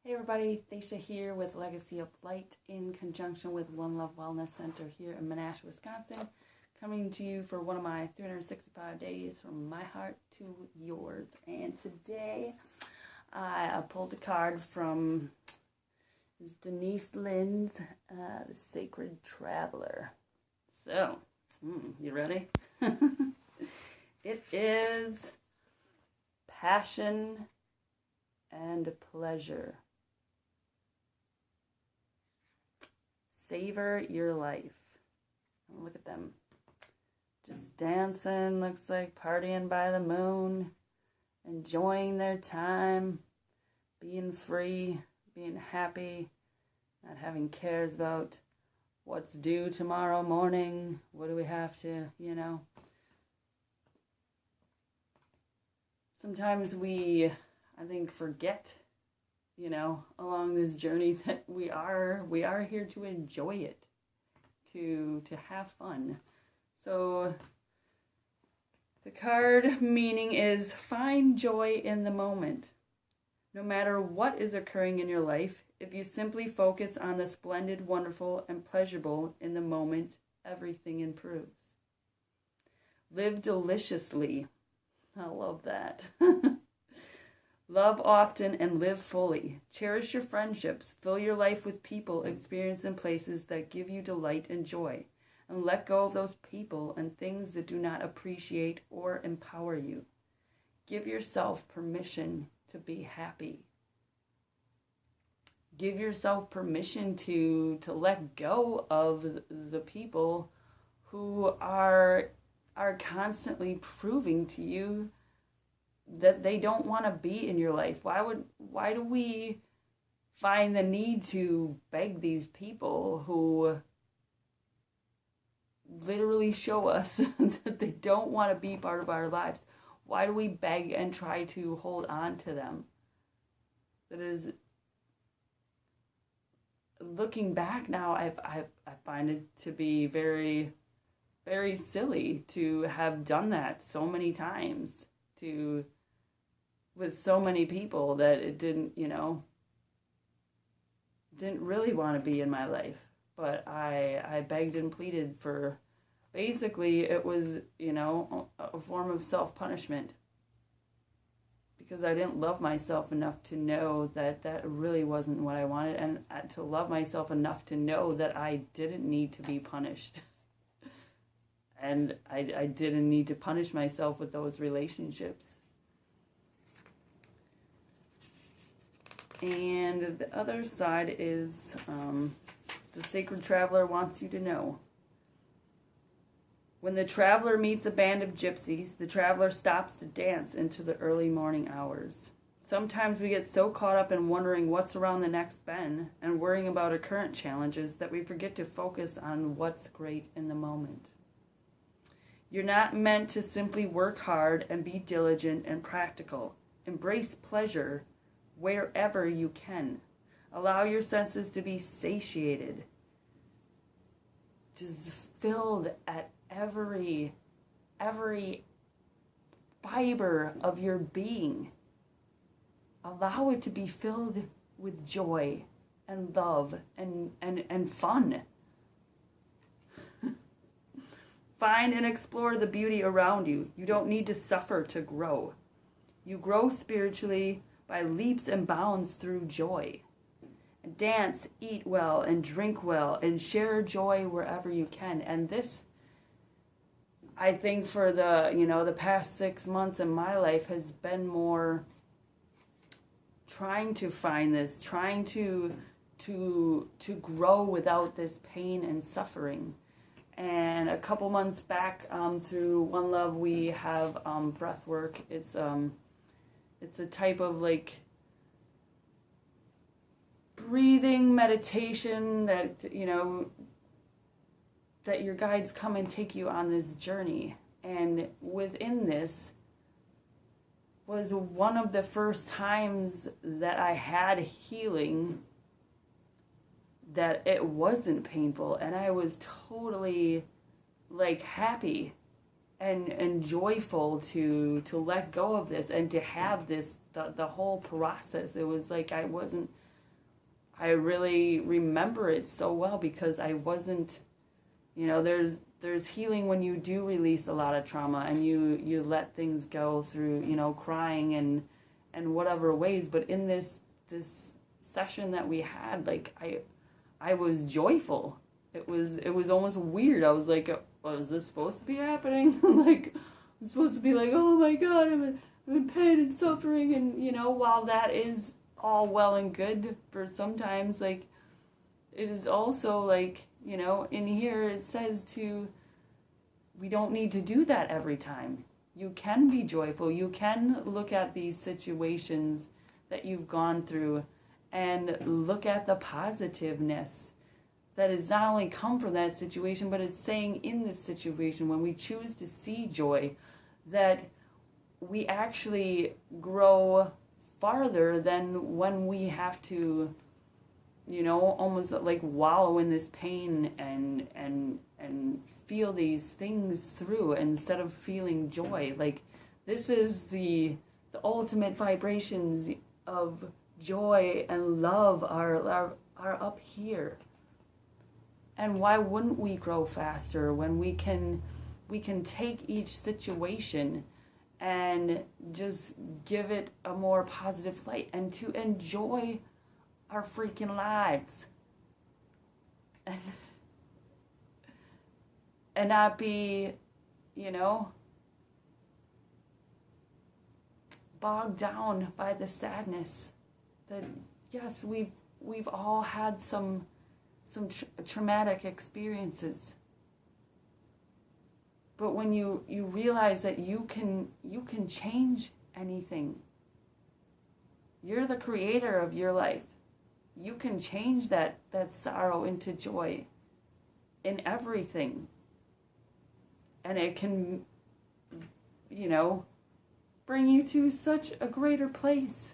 Hey everybody, Thacia here with Legacy of Light in conjunction with One Love Wellness Center here in Menasha, Wisconsin, coming to you for one of my 365 days from my heart to yours. And today I pulled a card from Denise Lynn's The Sacred Traveler. So, you ready? It is passion and pleasure. Savor your life. Look at them. Just dancing, looks like partying by the moon, enjoying their time, being free, being happy, not having cares about what's due tomorrow morning, what do we have to, Sometimes we, I think, forget along this journey that we are here to enjoy it, to have fun. So the card meaning is find joy in the moment. No matter what is occurring in your life, if you simply focus on the splendid, wonderful, and pleasurable in the moment, everything improves. Live deliciously. I love that. Love often and live fully. Cherish your friendships. Fill your life with people, experience, and places that give you delight and joy. And let go of those people and things that do not appreciate or empower you. Give yourself permission to be happy. Give yourself permission to let go of the people who are constantly proving to you that they don't want to be in your life. Why do we find the need to beg these people who literally show us that they don't want to be part of our lives? Why do we beg and try to hold on to them? That is, looking back now, I find it to be very, very silly to have done that so many times with so many people that it didn't really want to be in my life. But I begged and pleaded for, basically it was, a form of self-punishment. Because I didn't love myself enough to know that really wasn't what I wanted, and to love myself enough to know that I didn't need to be punished. And I didn't need to punish myself with those relationships. And the other side is the Sacred Traveler wants you to know. When the traveler meets a band of gypsies, the traveler stops to dance into the early morning hours. Sometimes we get so caught up in wondering what's around the next bend and worrying about our current challenges that we forget to focus on what's great in the moment. You're not meant to simply work hard and be diligent and practical. Embrace pleasure wherever you can. Allow your senses to be satiated, just filled at every fiber of your being. Allow it to be filled with joy and love and fun. Find and explore the beauty around you. You don't need to suffer to grow. You grow spiritually by leaps and bounds through joy. Dance, eat well, and drink well, and share joy wherever you can. And this, I think, for the past 6 months in my life has been more trying to find this, trying to grow without this pain and suffering. And a couple months back, through One Love, we have breath work. It's a type of breathing meditation that that your guides come and take you on this journey. And within this was one of the first times that I had healing, that it wasn't painful, and I was totally happy and joyful to let go of this and to have this the whole process. It was like I wasn't I really remember it so well because I wasn't, there's healing when you do release a lot of trauma and you let things go through, crying and whatever ways. But in this session that we had, like I was joyful. It was almost weird. I was like, oh, is this supposed to be happening? Like, I'm supposed to be like, oh my God, I'm in pain and suffering. And, while that is all well and good for sometimes, like, it is also like, in here it says we don't need to do that every time. You can be joyful. You can look at these situations that you've gone through and look at the positiveness that has not only come from that situation, but it's saying in this situation, when we choose to see joy, that we actually grow farther than when we have to, almost like wallow in this pain and feel these things through instead of feeling joy. Like, this is the ultimate vibrations of joy and love are up here. And why wouldn't we grow faster when we can take each situation and just give it a more positive light and to enjoy our freaking lives and not be, bogged down by the sadness that, yes, we've all had some traumatic experiences. But when you realize that you can change anything. You're the creator of your life. You can change that sorrow into joy in everything. And it can, bring you to such a greater place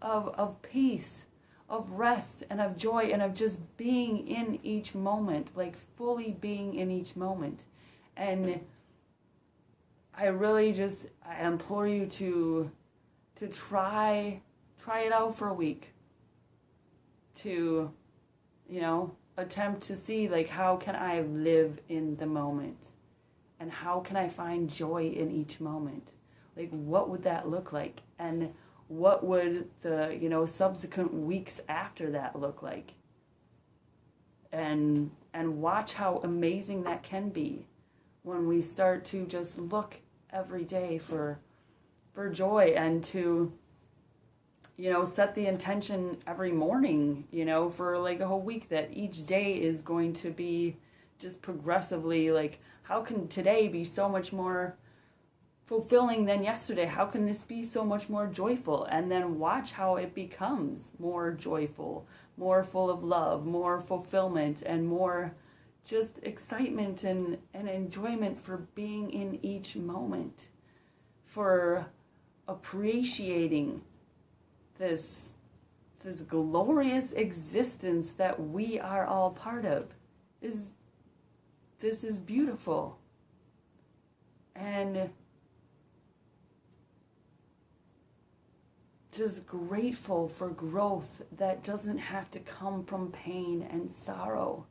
of peace, of rest, and of joy, and of just being in each moment, like fully being in each moment. And I really I implore you to try it out for a week. To, attempt to see, like, how can I live in the moment? And how can I find joy in each moment? Like, what would that look like? And what would the, subsequent weeks after that look like? And watch how amazing that can be when we start to just look every day for joy and to, set the intention every morning, for like a whole week, that each day is going to be just progressively like, how can today be so much more fulfilling than yesterday? How can this be so much more joyful? And then watch how it becomes more joyful, more full of love, more fulfillment, and more just excitement and enjoyment for being in each moment, for appreciating this glorious existence that we are all part of. This is beautiful. And just grateful for growth that doesn't have to come from pain and sorrow,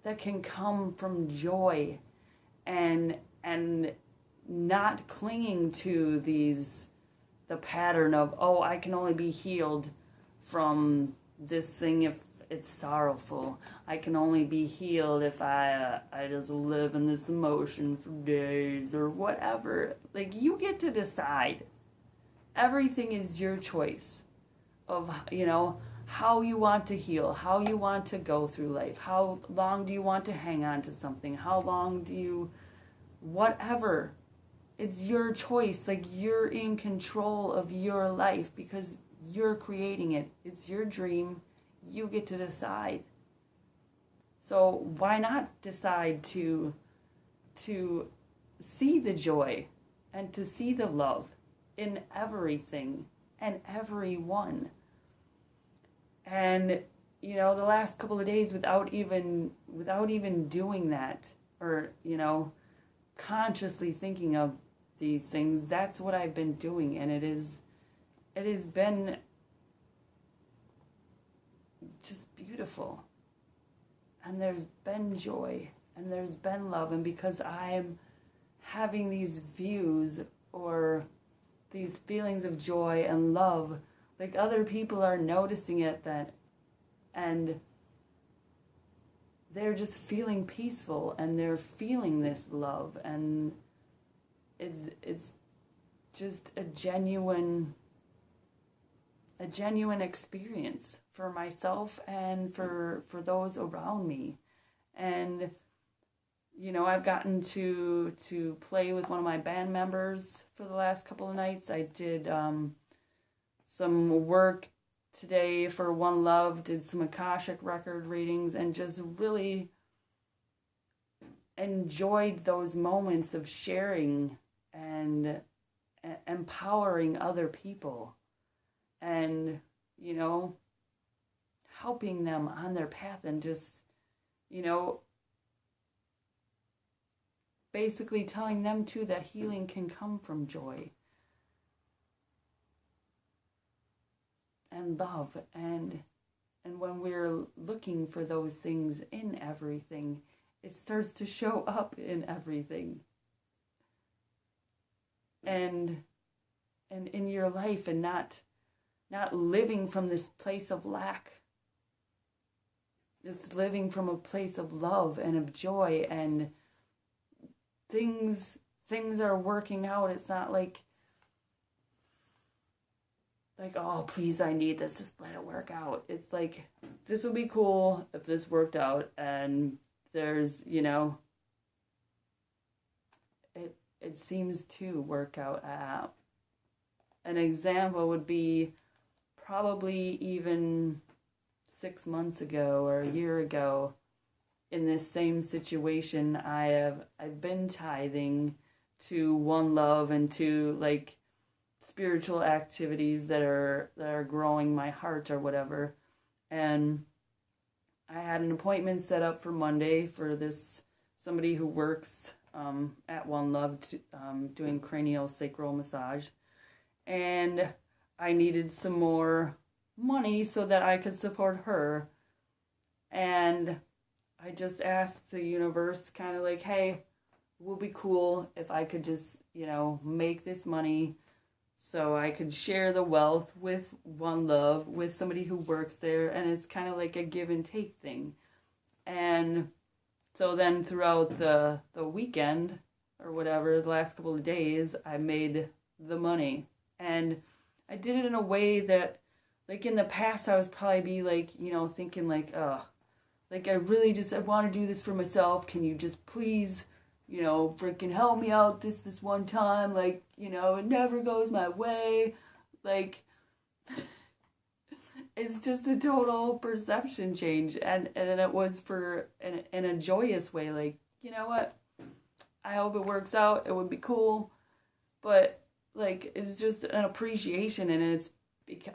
that can come from joy and not clinging to the pattern of, oh, I can only be healed from this thing if it's sorrowful. I can only be healed if I just live in this emotion for days or whatever. Like, you get to decide. Everything is your choice of, how you want to heal, how you want to go through life, how long do you want to hang on to something, how long do you, whatever. It's your choice. Like, you're in control of your life because you're creating it. It's your dream. You get to decide. So why not decide to see the joy and to see the love in everything and everyone? And, the last couple of days without even doing that, or, consciously thinking of these things, that's what I've been doing. And it has been just beautiful. And there's been joy, and there's been love, and because I'm having these views or these feelings of joy and love, like other people are noticing it, and they're just feeling peaceful, and they're feeling this love, and it's just a genuine experience for myself and for those around me. And I've gotten to play with one of my band members for the last couple of nights. I did some work today for One Love, did some Akashic record readings, and just really enjoyed those moments of sharing and empowering other people, and helping them on their path, and just basically telling them too that healing can come from joy and love, and when we're looking for those things in everything, it starts to show up in everything, and in your life, and not living from this place of lack. It's living from a place of love and of joy, and things are working out. It's not like, oh, please, I need this, just let it work out. It's like, this would be cool if this worked out, and there's, it seems to work out. An example would be probably even 6 months ago or a year ago. In this same situation, I've been tithing to One Love and to like spiritual activities that are growing my heart or whatever. And I had an appointment set up for Monday for somebody who works at One Love doing cranial sacral massage, and I needed some more money so that I could support her. And I just asked the universe, kind of like, hey, it would be cool if I could just, make this money so I could share the wealth with One Love, with somebody who works there, and it's kind of like a give and take thing. And so then throughout the weekend, or whatever, the last couple of days, I made the money. And I did it in a way that, like in the past, I was probably be like, thinking like, like I want to do this for myself. Can you just please, freaking help me out this one time? Like, it never goes my way. Like, it's just a total perception change. And it was in a joyous way. Like, you know what? I hope it works out. It would be cool. But, like, it's just an appreciation, and it's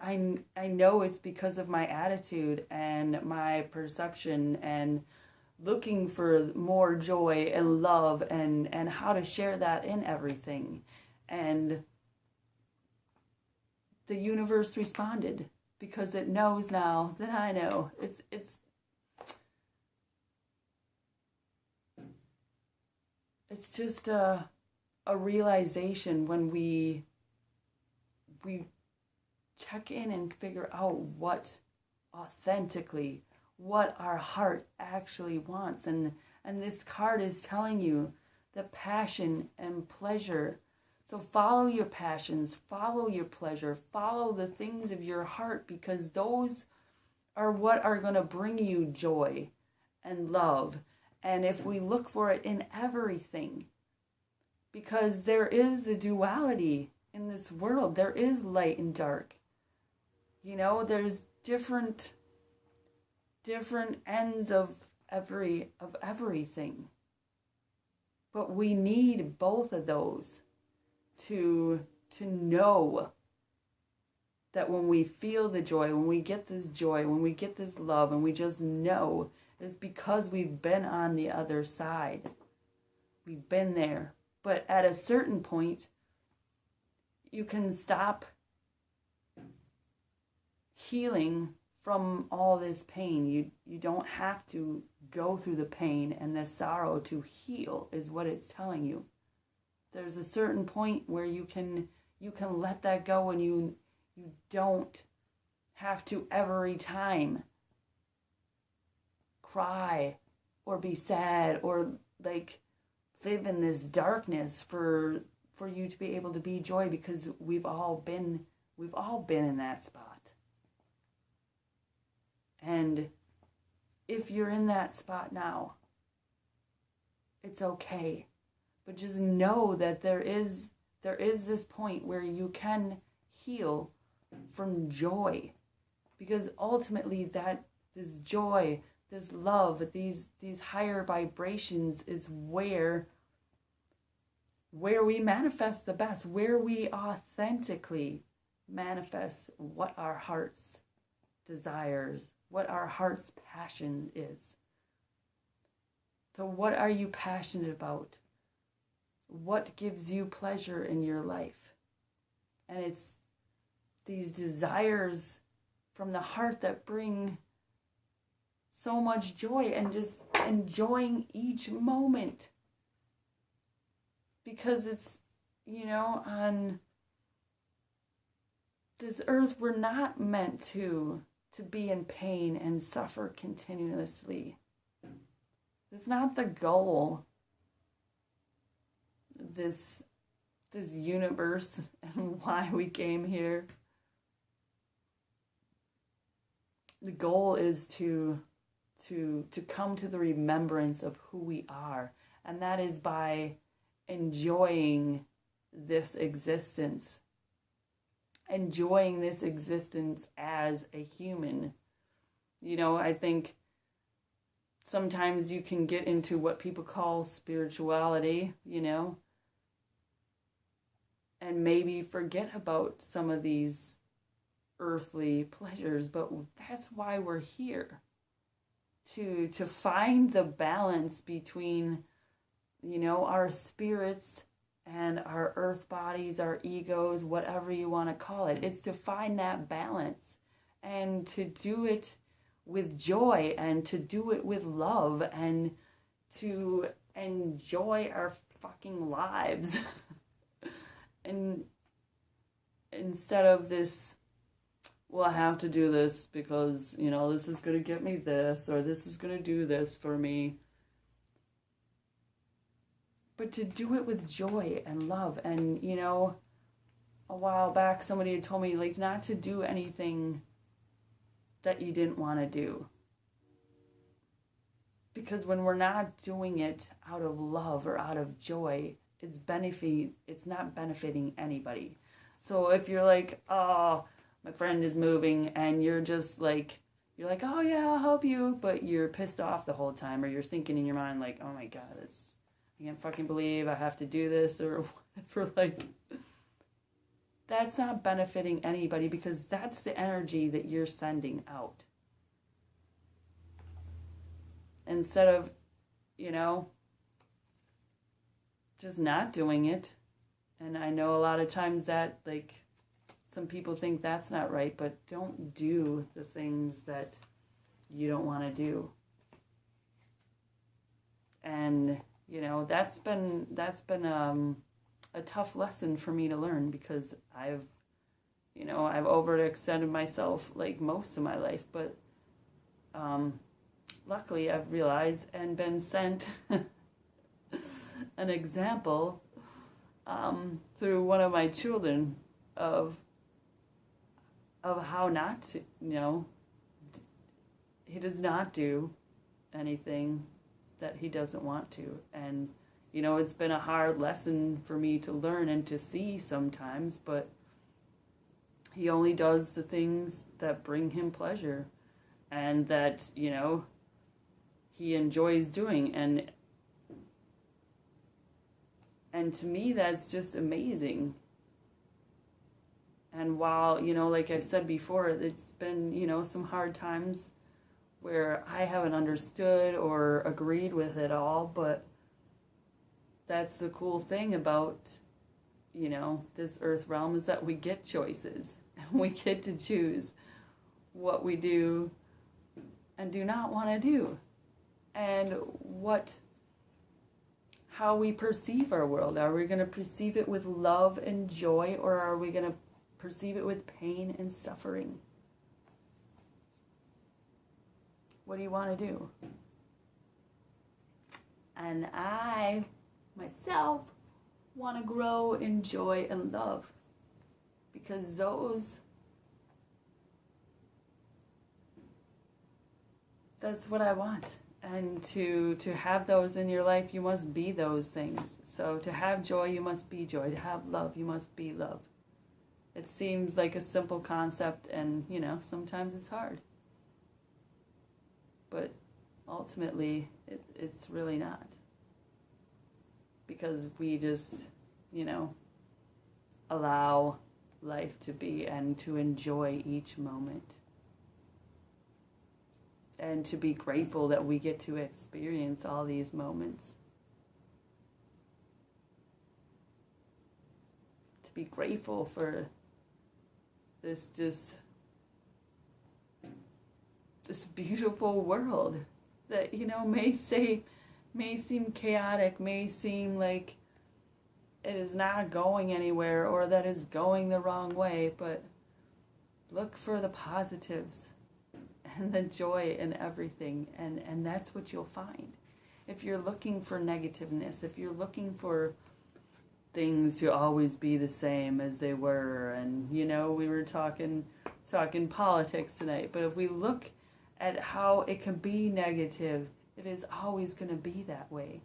I know it's because of my attitude and my perception and looking for more joy and love and how to share that in everything. And the universe responded because it knows now that I know. It's just a realization when we check in and figure out what our heart actually wants. And this card is telling you the passion and pleasure. So follow your passions, follow your pleasure, follow the things of your heart, because those are what are going to bring you joy and love. And if we look for it in everything, because there is the duality in this world, there is light and dark. There's different ends of everything. But we need both of those to know that when we feel the joy, when we get this joy, when we get this love, and we just know it's because we've been on the other side. We've been there. But at a certain point, you can stop healing from all this pain. You don't have to go through the pain and the sorrow to heal, is what it's telling you. There's a certain point where you can let that go, and you don't have to every time cry or be sad or like live in this darkness for you to be able to be joy, because we've all been in that spot. And if you're in that spot now, it's okay. But just know that there is this point where you can heal from joy. Because ultimately this joy, this love, these higher vibrations is where we manifest the best, where we authentically manifest what our heart's desires, what our heart's passion is. So what are you passionate about? What gives you pleasure in your life? And it's these desires from the heart that bring so much joy, and just enjoying each moment. Because it's, on this earth, we're not meant to be in pain and suffer continuously. It's not the goal. This universe and why we came here. The goal is to come to the remembrance of who we are, and that is by enjoying this existence. Enjoying this existence as a human. I think sometimes you can get into what people call spirituality, and maybe forget about some of these earthly pleasures, but that's why we're here. To find the balance between, our spirits and our earth bodies, our egos, whatever you want to call it. It's to find that balance and to do it with joy and to do it with love and to enjoy our fucking lives. And instead of this, well, I have to do this because, this is going to get me this, or this is going to do this for me. But to do it with joy and love. And, a while back, somebody had told me, not to do anything that you didn't want to do. Because when we're not doing it out of love or out of joy, it's not benefiting anybody. So if you're like, oh, my friend is moving, and you're just you're like, oh yeah, I'll help you, but you're pissed off the whole time, or you're thinking in your mind oh my God, I can't fucking believe I have to do this, or whatever, that's not benefiting anybody, because that's the energy that you're sending out. Instead of, just not doing it. And I know a lot of times that, some people think that's not right, but don't do the things that you don't want to do. And, that's been a tough lesson for me to learn, because I've overextended myself most of my life, but luckily I've realized and been sent an example through one of my children of how not to, he does not do anything that he doesn't want to. And, it's been a hard lesson for me to learn and to see sometimes, but he only does the things that bring him pleasure and that, he enjoys doing. And to me, that's just amazing. And while, like I said before, it's been, some hard times where I haven't understood or agreed with it all, but that's the cool thing about, this earth realm, is that we get choices, and we get to choose what we do and do not want to do, and how we perceive our world. Are we going to perceive it with love and joy, or are we going to perceive it with pain and suffering? What do you want to do? And I, myself, want to grow in joy and love, because that's what I want. And to have those in your life, you must be those things. So to have joy, you must be joy. To have love, you must be love. It seems like a simple concept, and, sometimes it's hard. But ultimately, it's really not. Because we just, allow life to be and to enjoy each moment. And to be grateful that we get to experience all these moments. To be grateful for this beautiful world that, may seem chaotic, may seem like it is not going anywhere, or that it's going the wrong way, but look for the positives and the joy in everything, and that's what you'll find. If you're looking for negativeness, if you're looking for things to always be the same as they were, and we were talking politics tonight, but if we look at how it can be negative, it is always going to be that way.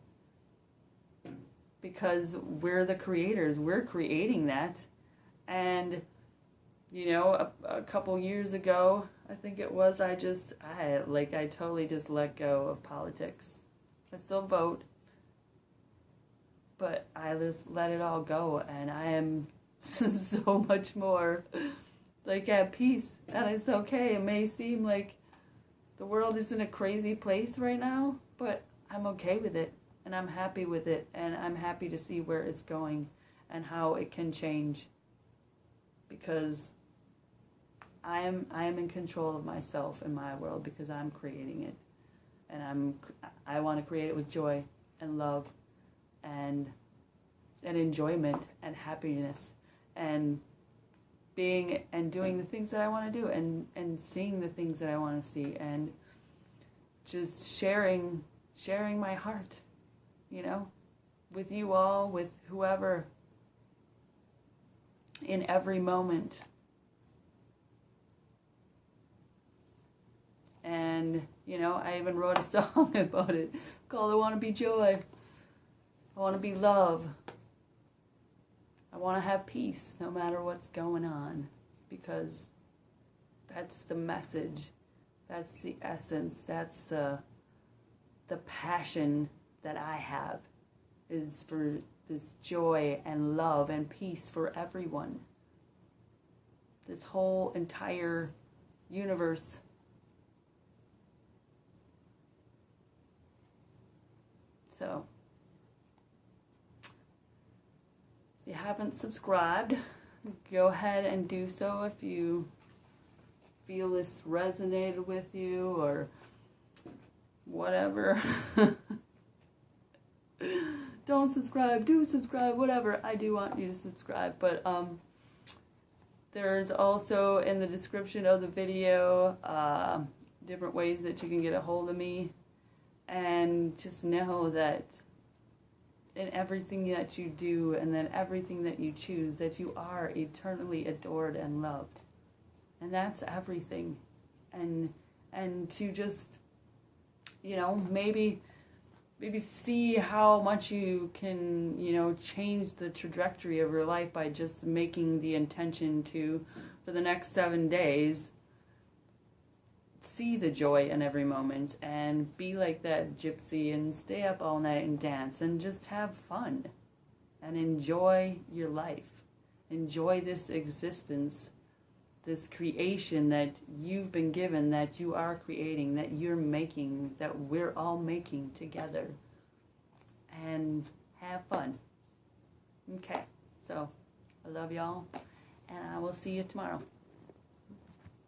Because we're the creators, we're creating that. And a couple years ago, I think it was, I totally just let go of politics. I still vote, but I just let it all go, and I am so much more at peace, and it's okay. It may seem like the world is in a crazy place right now, but I'm okay with it, and I'm happy with it, and I'm happy to see where it's going and how it can change, because I am in control of myself and my world, because I'm creating it, and I want to create it with joy and love and enjoyment and happiness, and being and doing the things that I want to do, and seeing the things that I want to see, and just sharing my heart, with you all, with whoever, in every moment. And, I even wrote a song about it called I Want to Be Joy. I want to be love. I want to have peace no matter what's going on, because that's the message, that's the essence, that's the passion that I have, is for this joy and love and peace for everyone. This whole entire universe. So, if you haven't subscribed, go ahead and do so if you feel this resonated with you, or whatever. Don't subscribe, do subscribe, whatever. I do want you to subscribe, but there's also in the description of the video different ways that you can get a hold of me. And just know that in everything that you do, and then everything that you choose, that you are eternally adored and loved. And that's everything. And to just, maybe see how much you can, change the trajectory of your life by just making the intention to, for the next 7 days, see the joy in every moment, and be like that gypsy and stay up all night and dance and just have fun and enjoy your life. Enjoy this existence, this creation that you've been given, that you are creating, that you're making, that we're all making together. And have fun. Okay, so I love y'all, and I will see you tomorrow.